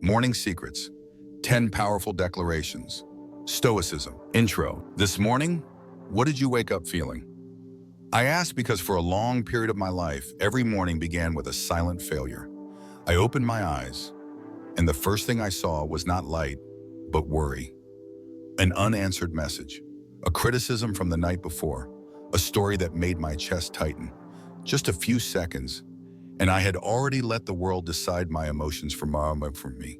Morning Secrets, 10 Powerful Declarations, Stoicism. Intro. This morning, what did you wake up feeling? I ask because for a long period of my life, every morning began with a silent failure. I opened my eyes, and the first thing I saw was not light, but worry. An unanswered message, a criticism from the night before, a story that made my chest tighten. Just a few seconds, and I had already let the world decide my emotions for me.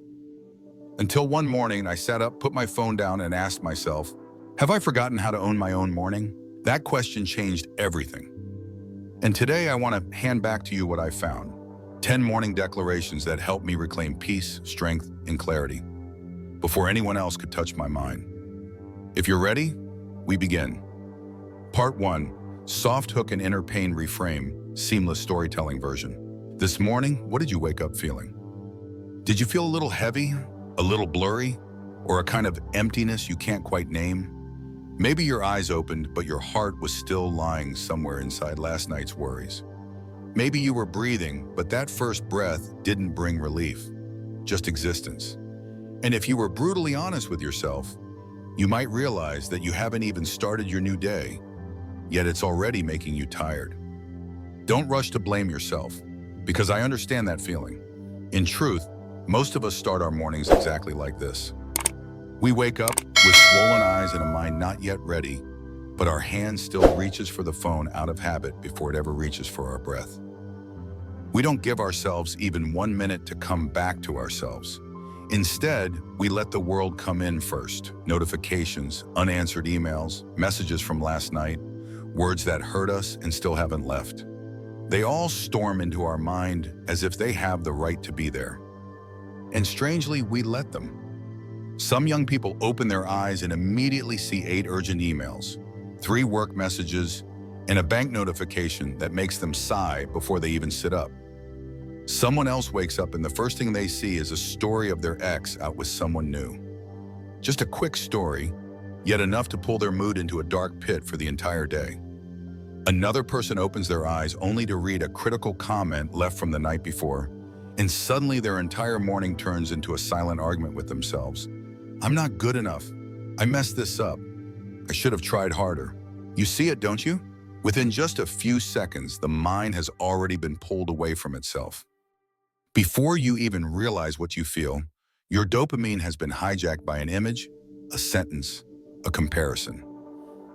Until one morning, I sat up, put my phone down, and asked myself, have I forgotten how to own my own morning? That question changed everything. And today I want to hand back to you what I found. 10 morning declarations that helped me reclaim peace, strength, and clarity before anyone else could touch my mind. If you're ready, we begin. Part 1, Soft Hook and Inner Pain Reframe, Seamless Storytelling Version. This morning, what did you wake up feeling? Did you feel a little heavy, a little blurry, or a kind of emptiness you can't quite name? Maybe your eyes opened, but your heart was still lying somewhere inside last night's worries. Maybe you were breathing, but that first breath didn't bring relief, just existence. And if you were brutally honest with yourself, you might realize that you haven't even started your new day, yet it's already making you tired. Don't rush to blame yourself, because I understand that feeling. In truth, most of us start our mornings exactly like this. We wake up with swollen eyes and a mind not yet ready, but our hand still reaches for the phone out of habit before it ever reaches for our breath. We don't give ourselves even 1 minute to come back to ourselves. Instead, we let the world come in first. Notifications, unanswered emails, messages from last night, words that hurt us and still haven't left. They all storm into our mind as if they have the right to be there. And strangely, we let them. Some young people open their eyes and immediately see 8 urgent emails, 3 work messages, and a bank notification that makes them sigh before they even sit up. Someone else wakes up and the first thing they see is a story of their ex out with someone new. Just a quick story, yet enough to pull their mood into a dark pit for the entire day. Another person opens their eyes only to read a critical comment left from the night before, and suddenly their entire morning turns into a silent argument with themselves. I'm not good enough. I messed this up. I should have tried harder. You see it, don't you? Within just a few seconds, the mind has already been pulled away from itself. Before you even realize what you feel, your dopamine has been hijacked by an image, a sentence, a comparison.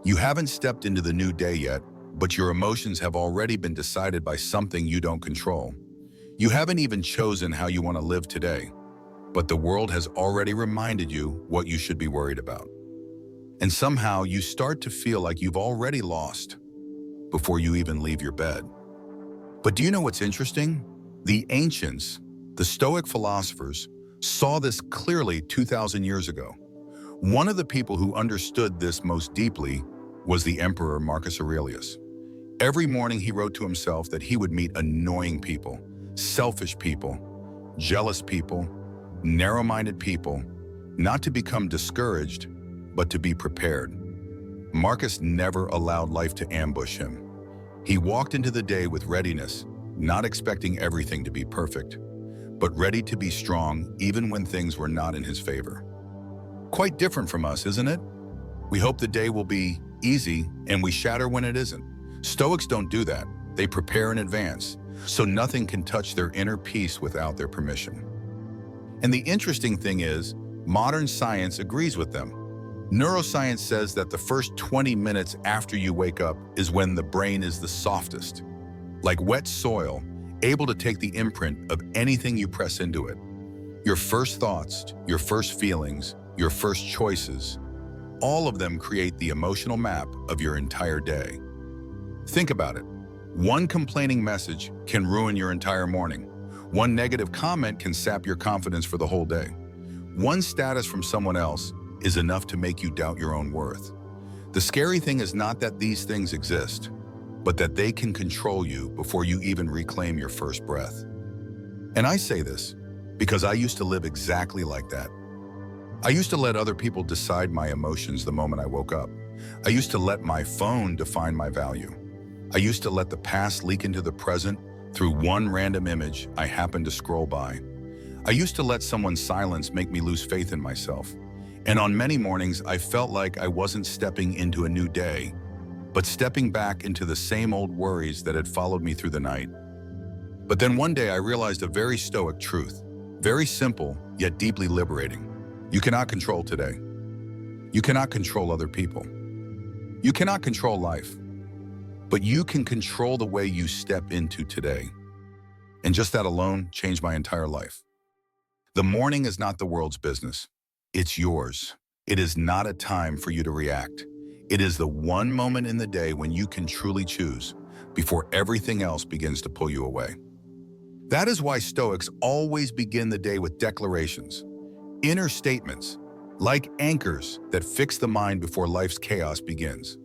You haven't stepped into the new day yet, but your emotions have already been decided by something you don't control. You haven't even chosen how you want to live today, but the world has already reminded you what you should be worried about. And somehow you start to feel like you've already lost before you even leave your bed. But do you know what's interesting? The ancients, the Stoic philosophers, saw this clearly 2,000 years ago. One of the people who understood this most deeply was the Emperor Marcus Aurelius. Every morning he wrote to himself that he would meet annoying people, selfish people, jealous people, narrow-minded people, not to become discouraged, but to be prepared. Marcus never allowed life to ambush him. He walked into the day with readiness, not expecting everything to be perfect, but ready to be strong even when things were not in his favor. Quite different from us, isn't it? We hope the day will be easy and we shatter when it isn't. Stoics don't do that. They prepare in advance, so nothing can touch their inner peace without their permission. And the interesting thing is, modern science agrees with them. Neuroscience says that the first 20 minutes after you wake up is when the brain is the softest, like wet soil, able to take the imprint of anything you press into it. Your first thoughts, your first feelings, your first choices, all of them create the emotional map of your entire day. Think about it. One complaining message can ruin your entire morning. One negative comment can sap your confidence for the whole day. One status from someone else is enough to make you doubt your own worth. The scary thing is not that these things exist, but that they can control you before you even reclaim your first breath. And I say this because I used to live exactly like that. I used to let other people decide my emotions the moment I woke up. I used to let my phone define my value. I used to let the past leak into the present through one random image I happened to scroll by. I I used to let someone's silence make me lose faith in myself. And on many mornings, I felt like I wasn't stepping into a new day, but stepping back into the same old worries that had followed me through the night. But then one day I realized a very stoic truth, very simple, yet deeply liberating. You cannot control today. You cannot control other people. You cannot control life, but you can control the way you step into today. And just that alone changed my entire life. The morning is not the world's business. It's yours. It is not a time for you to react. It is the one moment in the day when you can truly choose before everything else begins to pull you away. That is why Stoics always begin the day with declarations, inner statements, like anchors that fix the mind before life's chaos begins.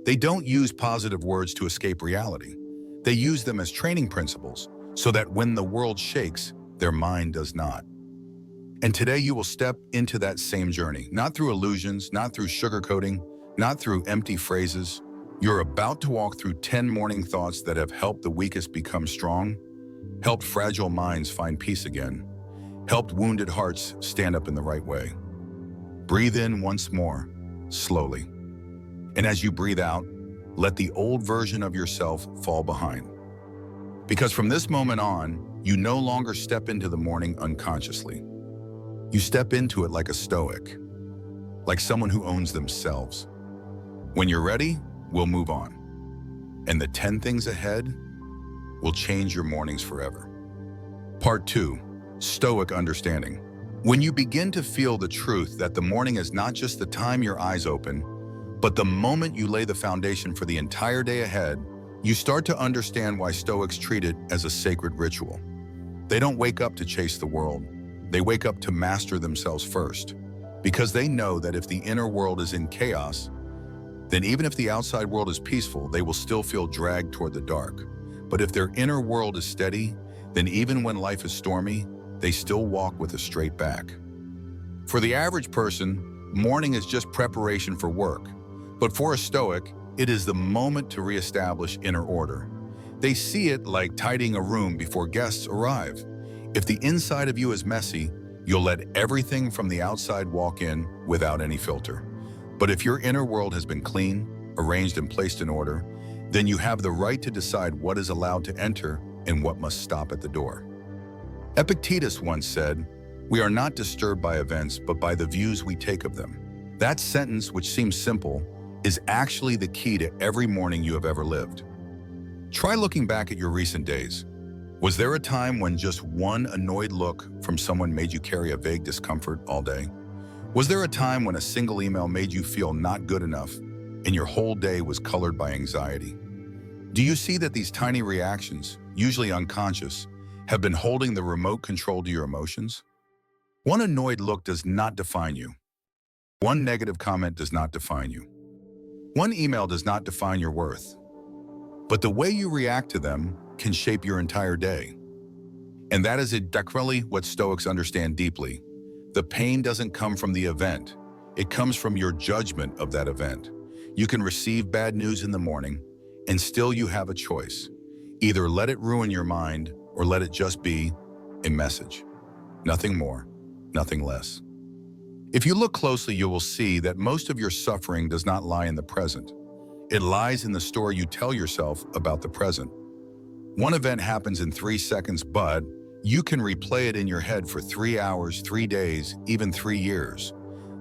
They don't use positive words to escape reality. They use them as training principles so that when the world shakes, their mind does not. And today you will step into that same journey, not through illusions, not through sugarcoating, not through empty phrases. You're about to walk through 10 morning thoughts that have helped the weakest become strong, helped fragile minds find peace again, helped wounded hearts stand up in the right way. Breathe in once more, slowly. And as you breathe out, let the old version of yourself fall behind. Because from this moment on, you no longer step into the morning unconsciously. You step into it like a Stoic, like someone who owns themselves. When you're ready, we'll move on. And the 10 things ahead will change your mornings forever. Part 2, Stoic Understanding. When you begin to feel the truth that the morning is not just the time your eyes open, but the moment you lay the foundation for the entire day ahead, you start to understand why Stoics treat it as a sacred ritual. They don't wake up to chase the world. They wake up to master themselves first, because they know that if the inner world is in chaos, then even if the outside world is peaceful, they will still feel dragged toward the dark. But if their inner world is steady, then even when life is stormy, they still walk with a straight back. For the average person, morning is just preparation for work. But for a Stoic, it is the moment to reestablish inner order. They see it like tidying a room before guests arrive. If the inside of you is messy, you'll let everything from the outside walk in without any filter. But if your inner world has been clean, arranged and placed in order, then you have the right to decide what is allowed to enter and what must stop at the door. Epictetus once said, "We are not disturbed by events, but by the views we take of them." That sentence, which seems simple, is actually the key to every morning you have ever lived. Try looking back at your recent days. Was there a time when just one annoyed look from someone made you carry a vague discomfort all day? Was there a time when a single email made you feel not good enough and your whole day was colored by anxiety? Do you see that these tiny reactions, usually unconscious, have been holding the remote control to your emotions? One annoyed look does not define you. One negative comment does not define you. One email does not define your worth. But the way you react to them can shape your entire day. And that is exactly what Stoics understand deeply. The pain doesn't come from the event. It comes from your judgment of that event. You can receive bad news in the morning, and still you have a choice. Either let it ruin your mind or let it just be a message. Nothing more, nothing less. If you look closely, you will see that most of your suffering does not lie in the present. It lies in the story you tell yourself about the present. One event happens in 3 seconds, but you can replay it in your head for 3 hours, 3 days, even 3 years.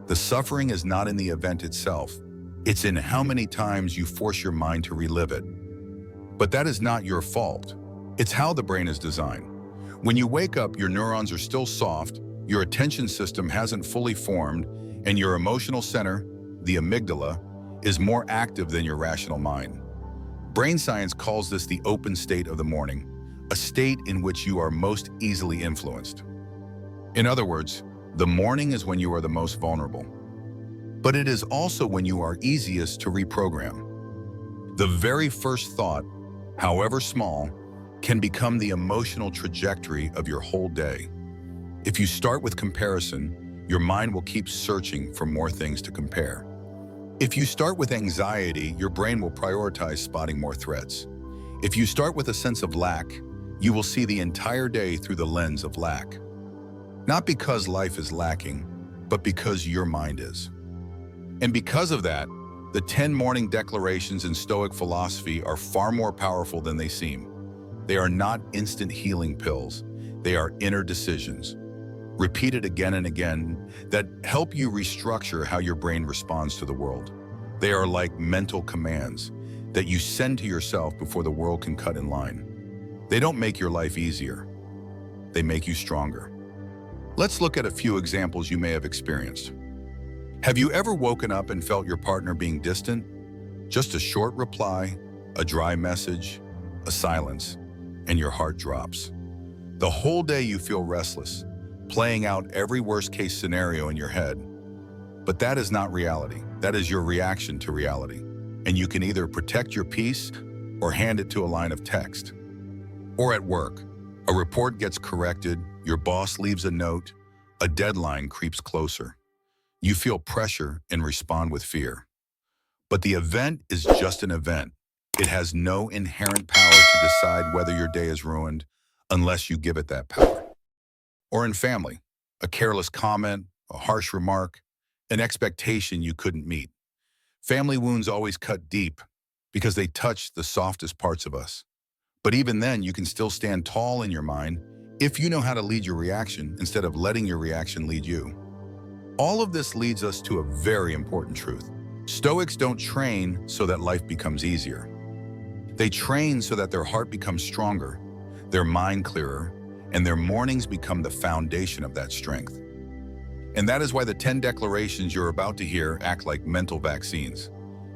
The suffering is not in the event itself. It's in how many times you force your mind to relive it. But that is not your fault. It's how the brain is designed. When you wake up, your neurons are still soft, your attention system hasn't fully formed, and your emotional center, the amygdala, is more active than your rational mind. Brain science calls this the open state of the morning, a state in which you are most easily influenced. In other words, the morning is when you are the most vulnerable. But it is also when you are easiest to reprogram. The very first thought, however small, can become the emotional trajectory of your whole day. If you start with comparison, your mind will keep searching for more things to compare. If you start with anxiety, your brain will prioritize spotting more threats. If you start with a sense of lack, you will see the entire day through the lens of lack. Not because life is lacking, but because your mind is. And because of that, the 10 morning declarations in Stoic philosophy are far more powerful than they seem. They are not instant healing pills. They are inner decisions, repeated again and again, that help you restructure how your brain responds to the world. They are like mental commands that you send to yourself before the world can cut in line. They don't make your life easier. They make you stronger. Let's look at a few examples you may have experienced. Have you ever woken up and felt your partner being distant? Just a short reply, a dry message, a silence, and your heart drops. The whole day you feel restless, playing out every worst-case scenario in your head. But that is not reality. That is your reaction to reality. And you can either protect your peace or hand it to a line of text. Or at work, a report gets corrected, your boss leaves a note, a deadline creeps closer. You feel pressure and respond with fear. But the event is just an event. It has no inherent power to decide whether your day is ruined unless you give it that power. Or in family, a careless comment, a harsh remark, an expectation you couldn't meet. Family wounds always cut deep because they touch the softest parts of us. But even then, you can still stand tall in your mind if you know how to lead your reaction instead of letting your reaction lead you. All of this leads us to a very important truth. Stoics don't train so that life becomes easier. They train so that their heart becomes stronger, their mind clearer, and their mornings become the foundation of that strength. And that is why the 10 declarations you're about to hear act like mental vaccines.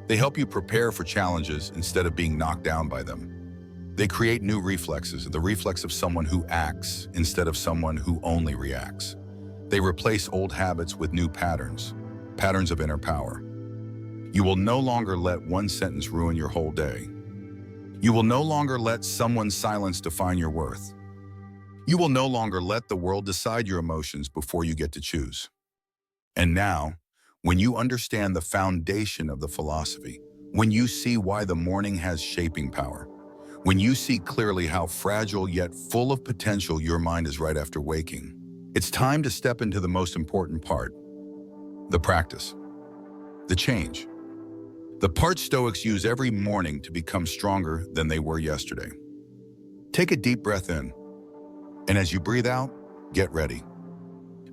They help you prepare for challenges instead of being knocked down by them. They create new reflexes, the reflex of someone who acts instead of someone who only reacts. They replace old habits with new patterns, patterns of inner power. You will no longer let one sentence ruin your whole day. You will no longer let someone's silence define your worth. You will no longer let the world decide your emotions before you get to choose. And now, when you understand the foundation of the philosophy, when you see why the morning has shaping power, when you see clearly how fragile yet full of potential your mind is right after waking, it's time to step into the most important part, the practice, the change. The part Stoics use every morning to become stronger than they were yesterday. Take a deep breath in, and as you breathe out, get ready.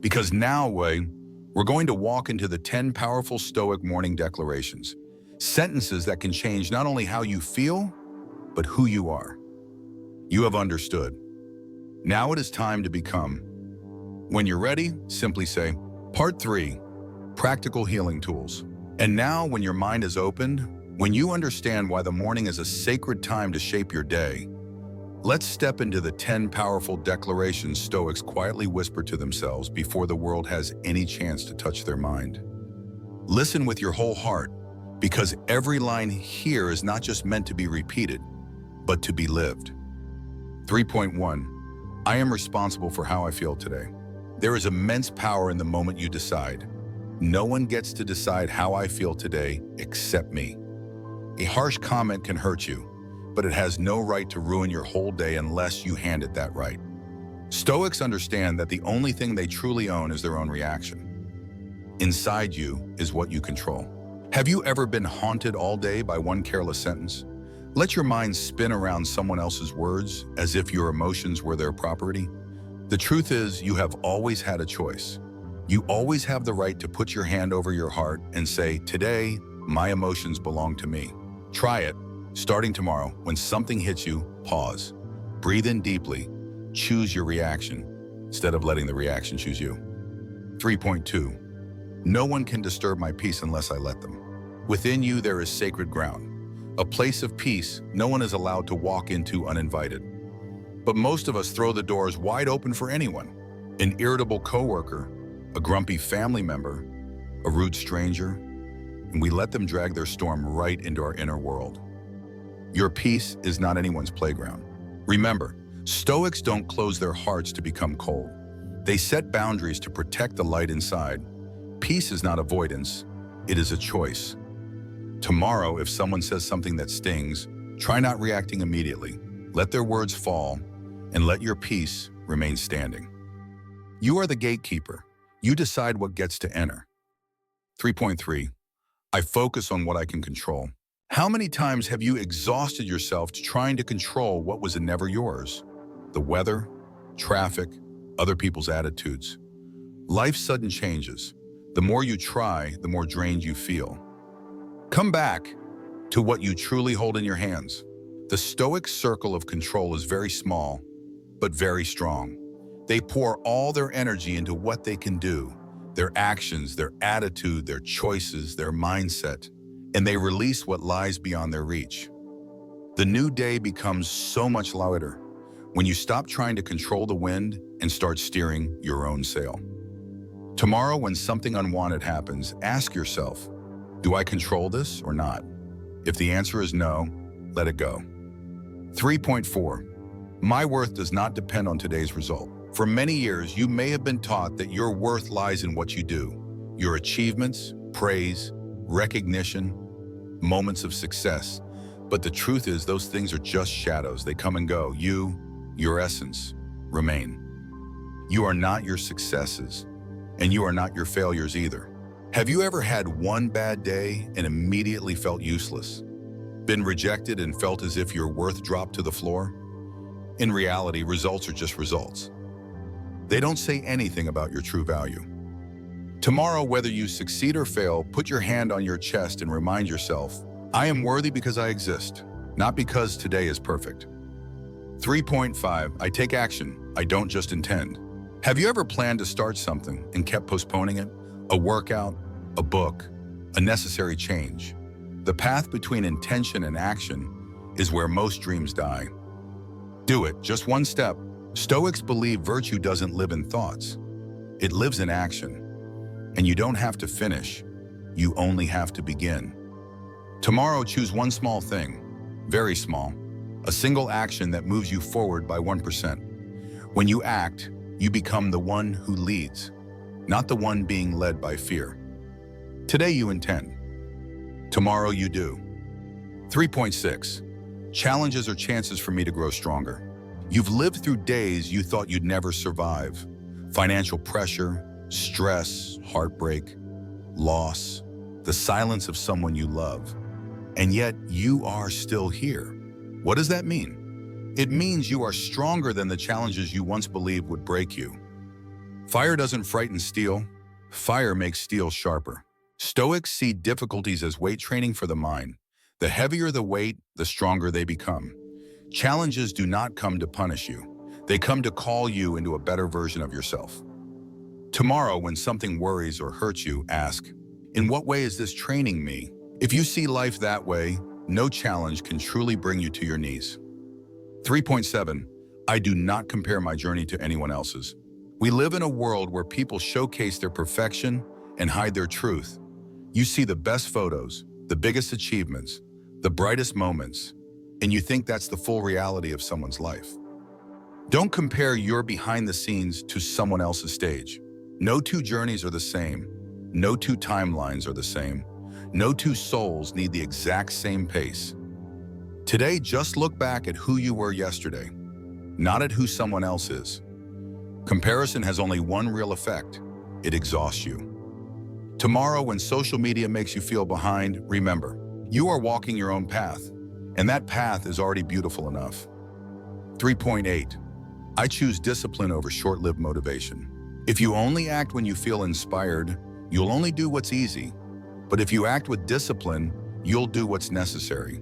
Because now, we're going to walk into the 10 powerful Stoic morning declarations, sentences that can change not only how you feel, but who you are. You have understood. Now it is time to become. When you're ready, simply say, Part 3, Practical Healing Tools. And now, when your mind is opened, when you understand why the morning is a sacred time to shape your day, let's step into the 10 powerful declarations Stoics quietly whisper to themselves before the world has any chance to touch their mind. Listen with your whole heart, because every line here is not just meant to be repeated, but to be lived. 3.1. I am responsible for how I feel today. There is immense power in the moment you decide. No one gets to decide how I feel today except me. A harsh comment can hurt you, but it has no right to ruin your whole day unless you hand it that right. Stoics understand that the only thing they truly own is their own reaction. Inside you is what you control. Have you ever been haunted all day by one careless sentence? Let your mind spin around someone else's words as if your emotions were their property. The truth is, you have always had a choice. You always have the right to put your hand over your heart and say, today, my emotions belong to me. Try it. Starting tomorrow, when something hits you, pause. Breathe in deeply. Choose your reaction instead of letting the reaction choose you. 3.2. No one can disturb my peace unless I let them. Within you, there is sacred ground. A place of peace no one is allowed to walk into uninvited. But most of us throw the doors wide open for anyone. An irritable coworker, a grumpy family member, a rude stranger, and we let them drag their storm right into our inner world. Your peace is not anyone's playground. Remember, Stoics don't close their hearts to become cold. They set boundaries to protect the light inside. Peace is not avoidance, it is a choice. Tomorrow, if someone says something that stings, try not reacting immediately. Let their words fall, and let your peace remain standing. You are the gatekeeper. You decide what gets to enter. 3.3. I focus on what I can control. How many times have you exhausted yourself trying to control what was never yours? The weather, traffic, other people's attitudes. Life's sudden changes. The more you try, the more drained you feel. Come back to what you truly hold in your hands. The Stoic circle of control is very small, but very strong. They pour all their energy into what they can do, their actions, their attitude, their choices, their mindset, and they release what lies beyond their reach. The new day becomes so much lighter when you stop trying to control the wind and start steering your own sail. Tomorrow, when something unwanted happens, ask yourself, do I control this or not? If the answer is no, let it go. 3.4. My worth does not depend on today's result. For many years, you may have been taught that your worth lies in what you do, your achievements, praise, recognition, moments of success. But the truth is, those things are just shadows. They come and go. You, your essence, remain. You are not your successes, and you are not your failures either. Have you ever had one bad day and immediately felt useless? Been rejected and felt as if your worth dropped to the floor? In reality, results are just results. They don't say anything about your true value. Tomorrow, whether you succeed or fail, put your hand on your chest and remind yourself, I am worthy because I exist, not because today is perfect. 3.5. I take action. I don't just intend. Have you ever planned to start something and kept postponing it? A workout, a book, a necessary change. The path between intention and action is where most dreams die. Do it, just one step. Stoics believe virtue doesn't live in thoughts. It lives in action. And you don't have to finish. You only have to begin. Tomorrow, choose one small thing, very small, a single action that moves you forward by 1%. When you act, you become the one who leads, not the one being led by fear. Today you intend. Tomorrow you do. 3.6. Challenges are chances for me to grow stronger. You've lived through days you thought you'd never survive. Financial pressure, stress, heartbreak, loss, the silence of someone you love. And yet you are still here. What does that mean? It means you are stronger than the challenges you once believed would break you. Fire doesn't frighten steel. Fire makes steel sharper. Stoics see difficulties as weight training for the mind. The heavier the weight, the stronger they become. Challenges do not come to punish you. They come to call you into a better version of yourself. Tomorrow, when something worries or hurts you, ask, in what way is this training me? If you see life that way, no challenge can truly bring you to your knees. 3.7. I do not compare my journey to anyone else's. We live in a world where people showcase their perfection and hide their truth. You see the best photos, the biggest achievements, the brightest moments, and you think that's the full reality of someone's life. Don't compare your behind the scenes to someone else's stage. No two journeys are the same. No two timelines are the same. No two souls need the exact same pace. Today, just look back at who you were yesterday, not at who someone else is. Comparison has only one real effect. It exhausts you. Tomorrow, when social media makes you feel behind, remember, you are walking your own path, and that path is already beautiful enough. 3.8. I choose discipline over short-lived motivation. If you only act when you feel inspired, you'll only do what's easy. But if you act with discipline, you'll do what's necessary.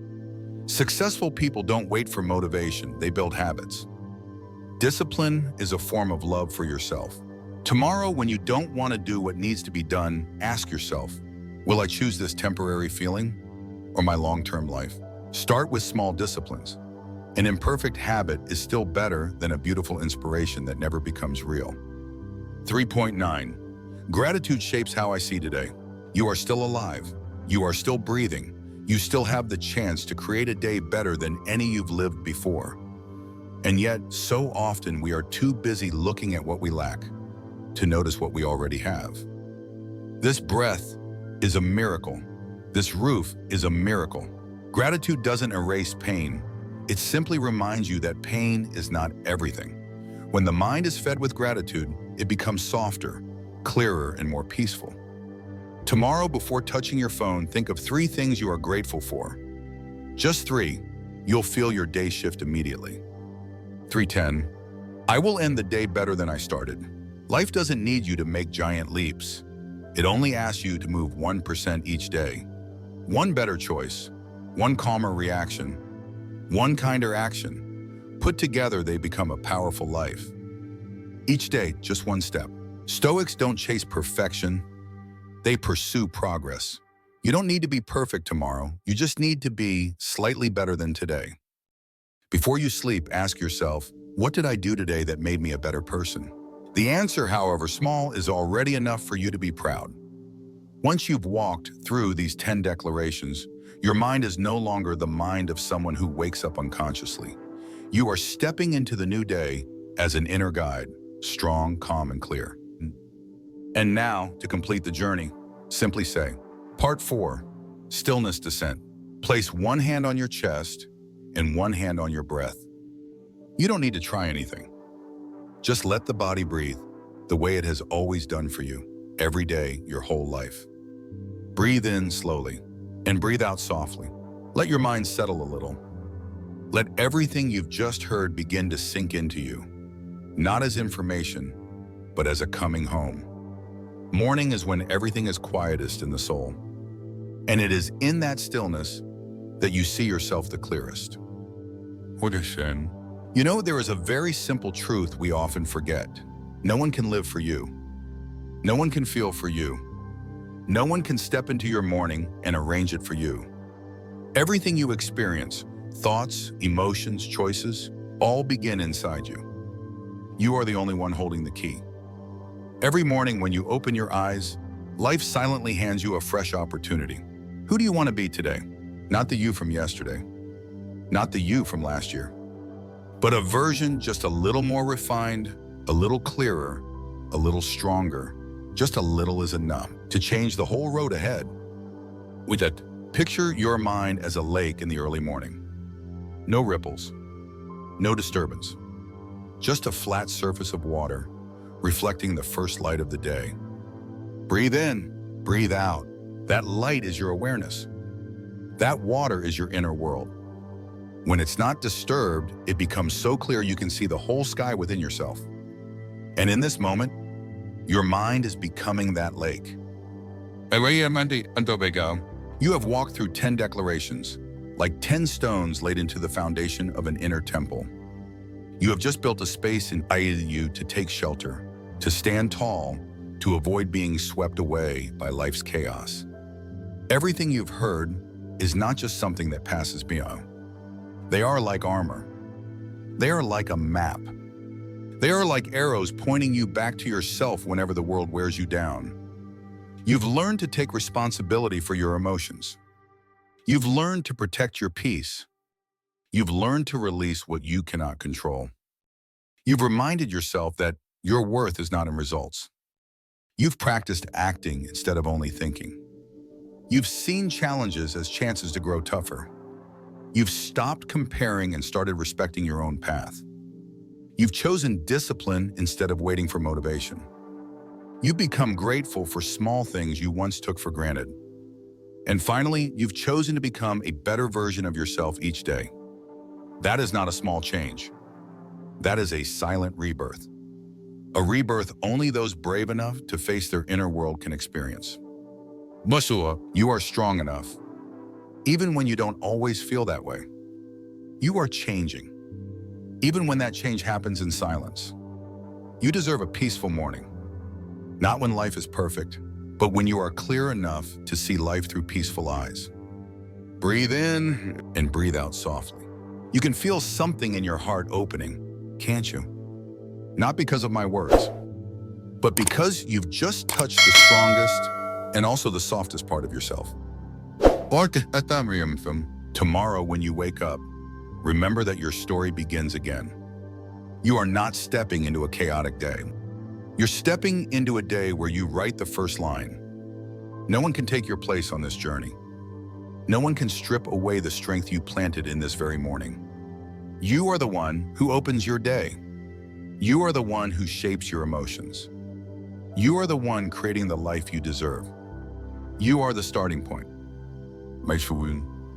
Successful people don't wait for motivation, they build habits. Discipline is a form of love for yourself. Tomorrow, when you don't want to do what needs to be done, ask yourself, will I choose this temporary feeling or my long-term life? Start with small disciplines. An imperfect habit is still better than a beautiful inspiration that never becomes real. 3.9. Gratitude shapes how I see today. You are still alive. You are still breathing. You still have the chance to create a day better than any you've lived before. And yet, so often we are too busy looking at what we lack to notice what we already have. This breath is a miracle. This roof is a miracle. Gratitude doesn't erase pain. It simply reminds you that pain is not everything. When the mind is fed with gratitude, it becomes softer, clearer, and more peaceful. Tomorrow, before touching your phone, think of 3 things you are grateful for. Just 3. You'll feel your day shift immediately. 3:10. I will end the day better than I started. Life doesn't need you to make giant leaps. It only asks you to move 1% each day. One better choice, one calmer reaction, one kinder action. Put together, they become a powerful life. Each day, just one step. Stoics don't chase perfection. They pursue progress. You don't need to be perfect tomorrow. You just need to be slightly better than today. Before you sleep, ask yourself, what did I do today that made me a better person? The answer, however small, is already enough for you to be proud. Once you've walked through these 10 declarations, your mind is no longer the mind of someone who wakes up unconsciously. You are stepping into the new day as an inner guide, strong, calm, and clear. And now, to complete the journey, simply say, Part 4, Stillness Descent. Place one hand on your chest and one hand on your breath. You don't need to try anything. Just let the body breathe the way it has always done for you, every day, your whole life. Breathe in slowly and breathe out softly. Let your mind settle a little. Let everything you've just heard begin to sink into you, not as information, but as a coming home. Morning is when everything is quietest in the soul, and it is in that stillness that you see yourself the clearest. You know, there is a very simple truth we often forget. No one can live for you. No one can feel for you. No one can step into your morning and arrange it for you. Everything you experience, thoughts, emotions, choices, all begin inside you. You are the only one holding the key. Every morning when you open your eyes, life silently hands you a fresh opportunity. Who do you want to be today? Not the you from yesterday. Not the you from last year. But a version just a little more refined, a little clearer, a little stronger. Just a little is enough to change the whole road ahead. With that, picture your mind as a lake in the early morning. No ripples, no disturbance. Just a flat surface of water, reflecting the first light of the day. Breathe in, breathe out. That light is your awareness. That water is your inner world. When it's not disturbed, it becomes so clear you can see the whole sky within yourself. And in this moment, your mind is becoming that lake. You have walked through 10 declarations, like 10 stones laid into the foundation of an inner temple. You have just built a space inside you to take shelter, to stand tall, to avoid being swept away by life's chaos. Everything you've heard is not just something that passes beyond. They are like armor. They are like a map. They are like arrows pointing you back to yourself whenever the world wears you down. You've learned to take responsibility for your emotions. You've learned to protect your peace. You've learned to release what you cannot control. You've reminded yourself that your worth is not in results. You've practiced acting instead of only thinking. You've seen challenges as chances to grow tougher. You've stopped comparing and started respecting your own path. You've chosen discipline instead of waiting for motivation. You've become grateful for small things you once took for granted. And finally, you've chosen to become a better version of yourself each day. That is not a small change. That is a silent rebirth. A rebirth only those brave enough to face their inner world can experience. You are strong enough, even when you don't always feel that way. You are changing, even when that change happens in silence. You deserve a peaceful morning, not when life is perfect, but when you are clear enough to see life through peaceful eyes. Breathe in and breathe out softly. You can feel something in your heart opening, can't you? Not because of my words, but because you've just touched the strongest and also the softest part of yourself. Tomorrow when you wake up, remember that your story begins again. You are not stepping into a chaotic day. You're stepping into a day where you write the first line. No one can take your place on this journey. No one can strip away the strength you planted in this very morning. You are the one who opens your day. You are the one who shapes your emotions. You are the one creating the life you deserve. You are the starting point.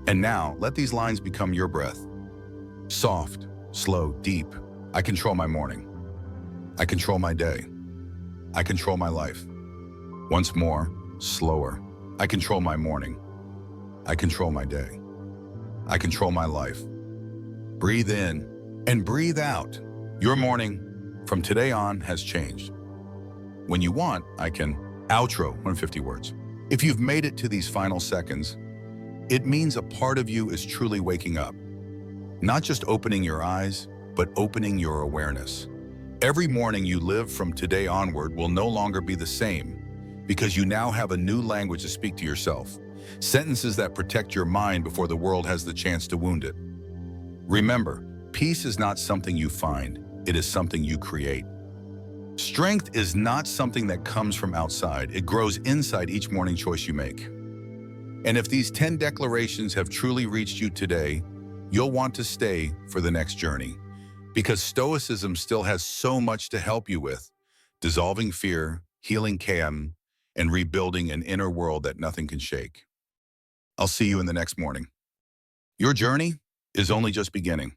And now, let these lines become your breath. Soft, slow, deep. I control my morning. I control my day. I control my life. Once more, slower. I control my morning. I control my day. I control my life. Breathe in and breathe out. Your morning from today on has changed. When you want, I can outro 150 words. If you've made it to these final seconds, it means a part of you is truly waking up. Not just opening your eyes, but opening your awareness. Every morning you live from today onward will no longer be the same because you now have a new language to speak to yourself. Sentences that protect your mind before the world has the chance to wound it. Remember, peace is not something you find, it is something you create. Strength is not something that comes from outside, it grows inside each morning choice you make. And if these 10 declarations have truly reached you today, you'll want to stay for the next journey. Because Stoicism still has so much to help you with, dissolving fear, healing chaos, and rebuilding an inner world that nothing can shake. I'll see you in the next morning. Your journey is only just beginning.